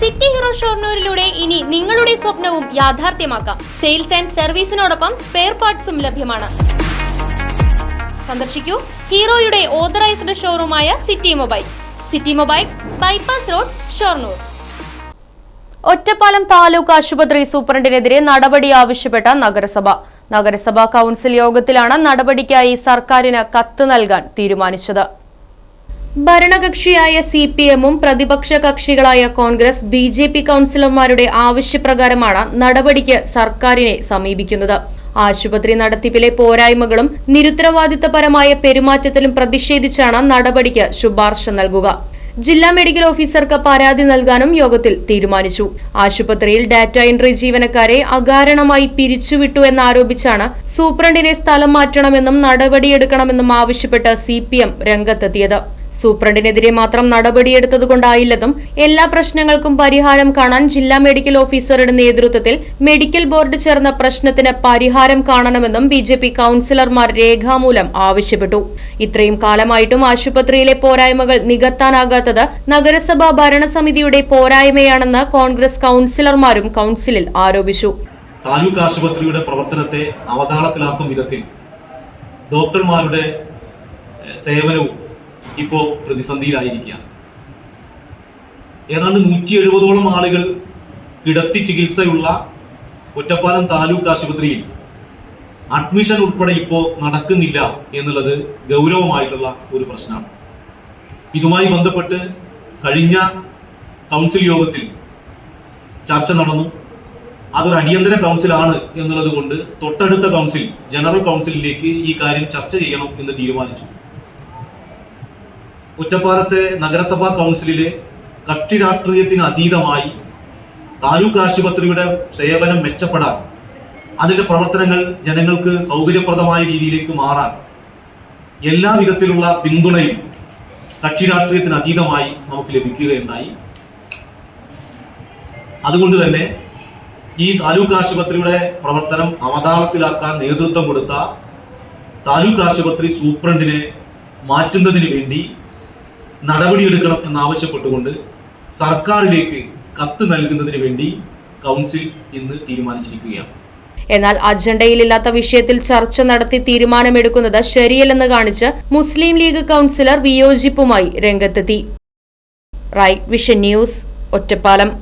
City hero ഷൊർണൂരിലൂടെ ഇനി നിങ്ങളുടെ സ്വപ്നവും യാഥാർത്ഥ്യമാക്കാം. സെയിൽസ് ആൻഡ് സർവീസിനോടൊപ്പം സ്പെയർ പാർട്സും ലഭ്യമാണ്. സന്ദർശിക്കൂ ഹീറോയുടെ ഓതറൈസ്ഡ് ഷോറൂമായ city mobiles. City mobiles, bypass road, Shoranur. Ottapalam taluk ആശുപത്രി സൂപ്രണ്ടിനെതിരെ നടപടി ആവശ്യപ്പെട്ട നഗരസഭാ കൌൺസിൽ യോഗത്തിലാണ് നടപടിക്കായി സർക്കാരിന് കത്ത് നൽകാൻ തീരുമാനിച്ചത്. ഭരണകക്ഷിയായ CPM-ഉം പ്രതിപക്ഷ കക്ഷികളായ കോൺഗ്രസ്, BJP കൌൺസിലർമാരുടെ ആവശ്യപ്രകാരമാണ് നടപടിക്ക് സർക്കാരിനെ സമീപിക്കുന്നത്. ആശുപത്രി നടത്തിപ്പിലെ പോരായ്മകളും നിരുത്തരവാദിത്തപരമായ പെരുമാറ്റത്തിലും പ്രതിഷേധിച്ചാണ് നടപടിക്ക് ശുപാർശ നൽകുക. ജില്ലാ മെഡിക്കൽ ഓഫീസർക്ക് പരാതി നൽകാനും യോഗത്തിൽ തീരുമാനിച്ചു. ആശുപത്രിയിൽ ഡാറ്റ എൻട്രി ജീവനക്കാരെ അകാരണമായി പിരിച്ചുവിട്ടു എന്നാരോപിച്ചാണ് സൂപ്രണ്ടിനെ സ്ഥലം മാറ്റണമെന്നും നടപടിയെടുക്കണമെന്നും ആവശ്യപ്പെട്ട് CPM രംഗത്തെത്തിയത്. സൂപ്രണ്ടിനെതിരെ മാത്രം നടപടിയെടുത്തതുകൊണ്ടായില്ലെന്നും എല്ലാ പ്രശ്നങ്ങൾക്കും പരിഹാരം കാണാൻ ജില്ലാ മെഡിക്കൽ ഓഫീസറുടെ നേതൃത്വത്തിൽ മെഡിക്കൽ ബോർഡ് ചേർന്ന പ്രശ്നത്തിന് പരിഹാരം കാണണമെന്നും BJP കൌൺസിലർമാർ രേഖാമൂലം ആവശ്യപ്പെട്ടു. ഇത്രയും കാലമായിട്ടും ആശുപത്രിയിലെ പോരായ്മകൾ നികത്താനാകാത്തത് നഗരസഭാ ഭരണസമിതിയുടെ പോരായ്മയാണെന്ന് കോൺഗ്രസ് കൌൺസിലർമാരും കൌൺസിലിൽ ആരോപിച്ചു. താലൂക്ക് ആശുപത്രിയുടെ പ്രവർത്തനത്തെ അവതാളത്തിലാക്കും വിധത്തിൽ ഡോക്ടർമാരുടെ സേവനവും ഇപ്പോൾ പ്രതിസന്ധിയിലായിരിക്കുക. ഏതാണ്ട് 170ഓളം ആളുകൾ കിടത്തി ചികിത്സയുള്ള ഒറ്റപ്പാലം താലൂക്ക് ആശുപത്രിയിൽ അഡ്മിഷൻ ഉൾപ്പെടെ ഇപ്പോൾ നടക്കുന്നില്ല എന്നുള്ളത് ഗൗരവമായിട്ടുള്ള ഒരു പ്രശ്നമാണ്. ഇതുമായി ബന്ധപ്പെട്ട് കഴിഞ്ഞ കൗൺസിൽ യോഗത്തിൽ ചർച്ച നടന്നു. അതൊരു അടിയന്തര കൗൺസിലാണ് എന്നുള്ളത് കൊണ്ട് തൊട്ടടുത്ത കൗൺസിൽ, ജനറൽ കൗൺസിലിലേക്ക് ഈ കാര്യം ചർച്ച ചെയ്യണം എന്ന് തീരുമാനിച്ചു. ഒറ്റപ്പാലത്തെ നഗരസഭാ കൗൺസിലിലെ കക്ഷി രാഷ്ട്രീയത്തിന് അതീതമായി താലൂക്ക് ആശുപത്രിയുടെ സേവനം മെച്ചപ്പെടാൻ, അതിൻ്റെ പ്രവർത്തനങ്ങൾ ജനങ്ങൾക്ക് സൗകര്യപ്രദമായ രീതിയിലേക്ക് മാറാൻ എല്ലാ വിധത്തിലുള്ള പിന്തുണയും കക്ഷി രാഷ്ട്രീയത്തിന് അതീതമായി നമുക്ക് ലഭിക്കുകയുണ്ടായി. അതുകൊണ്ട് തന്നെ ഈ താലൂക്ക് ആശുപത്രിയുടെ പ്രവർത്തനം അവതാളത്തിലാക്കാൻ നേതൃത്വം കൊടുത്ത താലൂക്ക് ആശുപത്രി സൂപ്രണ്ടിനെ മാറ്റുന്നതിന് വേണ്ടി നടപടിയെടുക്കണം എന്നാവശ്യപ്പെട്ടുകൊണ്ട് സർക്കാരിലേക്ക് കത്ത് നൽകുന്നതിന് വേണ്ടി കൗൺസിൽ ഇന്ന് തീരുമാനിച്ചിരിക്കുകയാണ്. എന്നാൽ അജണ്ടയിലില്ലാത്ത വിഷയത്തിൽ ചർച്ച നടത്തി തീരുമാനമെടുക്കുന്നത് ശരിയല്ലെന്ന് കാണിച്ച് മുസ്ലിം ലീഗ് കൌൺസിലർ വിയോജിപ്പുമായി രംഗത്തെത്തി. Right Vision News, Ottapalam.